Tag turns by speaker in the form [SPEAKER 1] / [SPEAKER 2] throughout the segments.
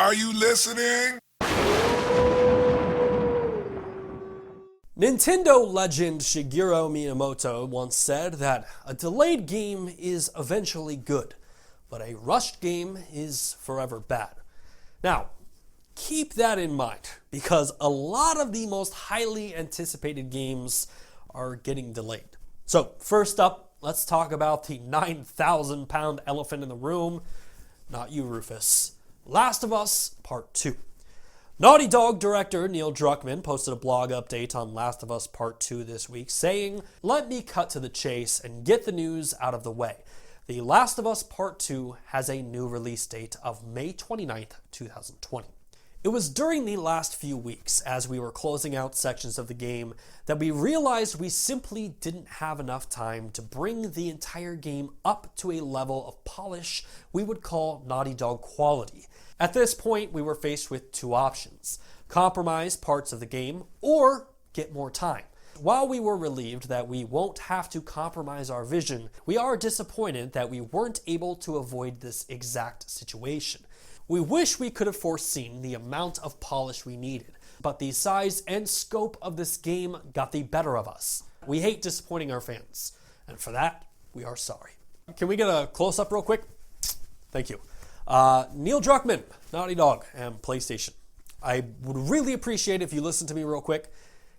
[SPEAKER 1] Are you listening?
[SPEAKER 2] Nintendo legend Shigeru Miyamoto once said that a delayed game is eventually good, but a rushed game is forever bad. Now, keep that in mind, because a lot of the most highly anticipated games are getting delayed. So, first up, let's talk about the 9,000-pound elephant in the room. Not you, Rufus. Last of Us Part 2. Naughty Dog director Neil Druckmann posted a blog update on Last of Us Part 2 this week saying, "Let me cut to the chase and get the news out of the way. The Last of Us Part 2 has a new release date of May 29th, 2020. It was during the last few weeks, as we were closing out sections of the game, that we realized we simply didn't have enough time to bring the entire game up to a level of polish we would call Naughty Dog quality. At this point, we were faced with two options: compromise parts of the game or get more time. While we were relieved that we won't have to compromise our vision, we are disappointed that we weren't able to avoid this exact situation. We wish we could have foreseen the amount of polish we needed, but the size and scope of this game got the better of us. We hate disappointing our fans, and for that, we are sorry." Can we get a close-up real quick? Thank you. Neil Druckmann, Naughty Dog, and PlayStation. I would really appreciate if you listen to me real quick.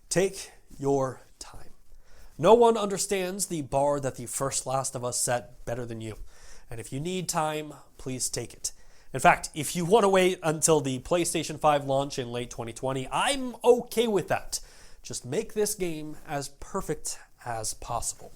[SPEAKER 2] Take your time. No one understands the bar that the first Last of Us set better than you. And if you need time, please take it. In fact, if you want to wait until the PlayStation 5 launch in late 2020, I'm okay with that. Just make this game as perfect as possible.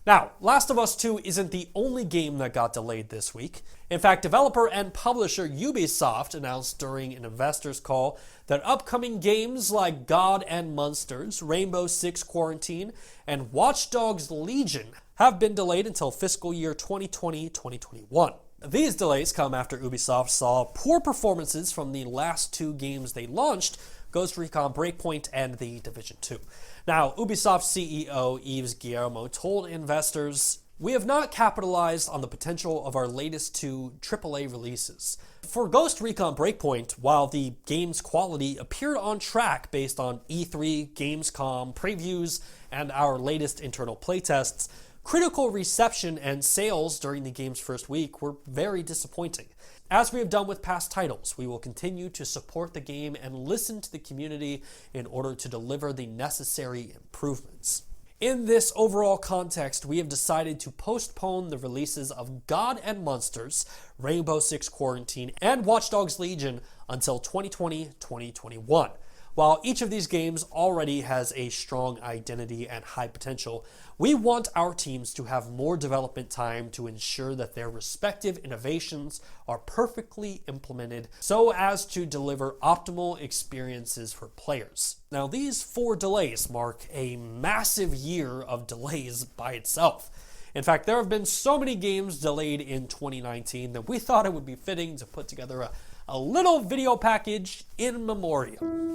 [SPEAKER 2] Now, Last of Us 2 isn't the only game that got delayed this week. In fact, developer and publisher Ubisoft announced during an investors call that upcoming games like God and Monsters, Rainbow Six Quarantine, and Watch Dogs Legion have been delayed until fiscal year 2020-2021. These delays come after Ubisoft saw poor performances from the last two games they launched, Ghost Recon Breakpoint and The Division 2. Now, Ubisoft CEO Yves Guillemot told investors, "We have not capitalized on the potential of our latest two AAA releases. For Ghost Recon Breakpoint, while the game's quality appeared on track based on E3, Gamescom, previews, and our latest internal playtests, critical reception and sales during the game's first week were very disappointing. As we have done with past titles, we will continue to support the game and listen to the community in order to deliver the necessary improvements. In this overall context, we have decided to postpone the releases of God and Monsters, Rainbow Six Quarantine, and Watch Dogs Legion until 2020-2021. While each of these games already has a strong identity and high potential, we want our teams to have more development time to ensure that their respective innovations are perfectly implemented so as to deliver optimal experiences for players." Now, these 4 delays mark a massive year of delays by itself. In fact, there have been so many games delayed in 2019 that we thought it would be fitting to put together a little video package in memoriam.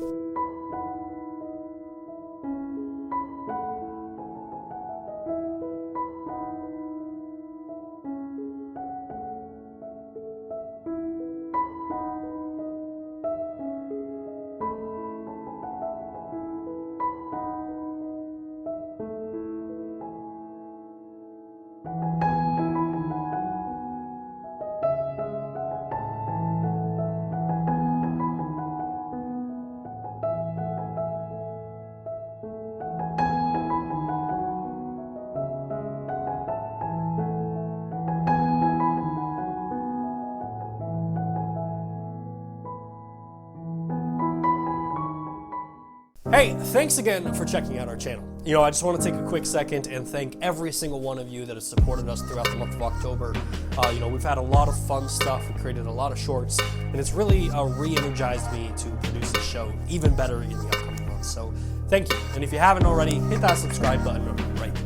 [SPEAKER 2] Hey, thanks again for checking out our channel. I just want to take a quick second and thank every single one of you that has supported us throughout the month of October. We've had a lot of fun stuff. We created a lot of shorts, and it's really re-energized me to produce the show even better in the upcoming months. So thank you. And if you haven't already, hit that subscribe button right there.